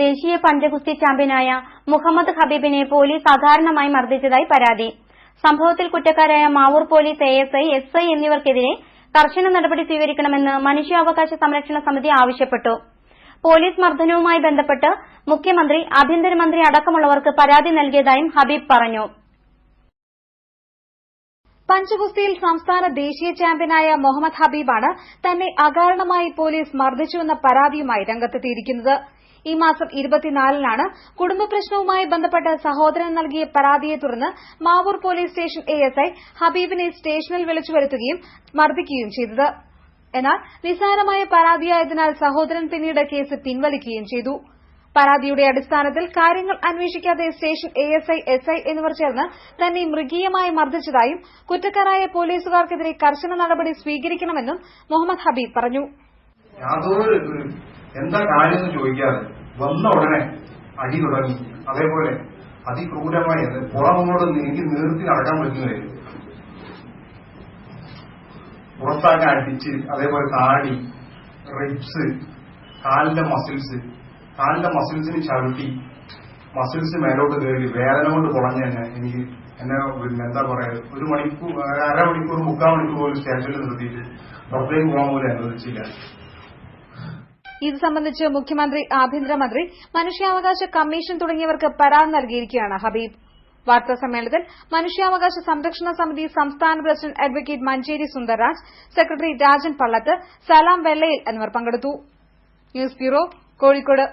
ദേശീയ പഞ്ചഗുസ്തി ചാമ്പ്യനായ മുഹമ്മദ് ഹബീബിനെ പോലീസ് അകാരണമായി മർദ്ദിച്ചതായി പരാതി. സംഭവത്തിൽ കുറ്റക്കാരായ മാവൂർ പോലീസ് ASI, SI എന്നിവർക്കെതിരെ കർശന നടപടി സ്വീകരിക്കണമെന്ന് മനുഷ്യാവകാശ സംരക്ഷണ സമിതി ആവശ്യപ്പെട്ടു. പോലീസ് മർദ്ദനവുമായി ബന്ധപ്പെട്ട് മുഖ്യമന്ത്രി, ആഭ്യന്തരമന്ത്രി അടക്കമുള്ളവർക്ക് പരാതി നൽകിയതായും ഹബീബ് പറഞ്ഞു. പഞ്ചഗുസ്തിയിൽ സംസ്ഥാന ദേശീയ ചാമ്പ്യനായ മുഹമ്മദ് ഹബീബാണ് തന്നെ അകാരണമായി പോലീസ് മർദ്ദിച്ചുവെന്ന പരാതിയുമായി രംഗത്തെത്തിയിരിക്കുന്നത്. ഈ മാസം 24-നാണ് കുടുംബ പ്രശ്നവുമായി ബന്ധപ്പെട്ട് സഹോദരൻ നൽകിയ പരാതിയെ തുടർന്ന് മാവൂർ പോലീസ് സ്റ്റേഷൻ ASI ഹബീബിനെ സ്റ്റേഷനിൽ വിളിച്ചു വരുത്തുകയും മർദ്ദിക്കുകയും ചെയ്തത്. എന്നാൽ നിസ്സാരമായ പരാതിയായതിനാൽ സഹോദരൻ പിന്നീട് കേസ് പിൻവലിക്കുകയും ചെയ്തു. പരാതിയുടെ അടിസ്ഥാനത്തിൽ കാര്യങ്ങൾ അന്വേഷിക്കാതെ സ്റ്റേഷൻ ASI, SI എന്നിവർ ചേർന്ന് തന്നെ മൃഗീയമായി മർദ്ദിച്ചതായും കുറ്റക്കാരായ പോലീസുകാർക്കെതിരെ കർശന നടപടി സ്വീകരിക്കണമെന്നും മുഹമ്മദ് ഹബീബ് പറഞ്ഞു. എന്താ കാര്യം ചോദിക്കാതെ വന്ന ഉടനെ അടി തുടങ്ങി. അതേപോലെ അതിക്രൂരമായി പുറമോട് എനിക്ക് നിർത്തി നടക്കാൻ പറ്റുന്നില്ല. പുറത്താക്കാൻ അടിച്ച്, അതേപോലെ താടി, റിബ്സ്, കാലിന്റെ മസിൽസിന് ചവിട്ടി, മസിൽസ് മേലോട്ട് കയറി വേദന കൊണ്ട് കുളഞ്ഞ എനിക്ക് എന്നെ എന്താ പറയാ ഒരു മണിക്കൂർ, അരമണിക്കൂർ, 3/4 മണിക്കൂർ പോലും സ്റ്റേഷനിൽ നിർത്തിയിട്ട് പുറത്തേക്ക് പോകാൻ പോലും അനുവദിച്ചില്ല. ഇത് സംബന്ധിച്ച് മുഖ്യമന്ത്രി, ആഭ്യന്തരമന്ത്രി, മനുഷ്യാവകാശ കമ്മീഷൻ തുടങ്ങിയവർക്ക് പരാതി നൽകിയിരിക്കുകയാണ് ഹബീബ്. വാർത്താ സമ്മേളനത്തിൽ മനുഷ്യാവകാശ സംരക്ഷണ സമിതി സംസ്ഥാന president advocate Manjeri Sundarraj, secretary Rajan Pallath, Salam Vellayil എന്നിവർ പങ്കെടുത്തു. News bureau, Kozhikode.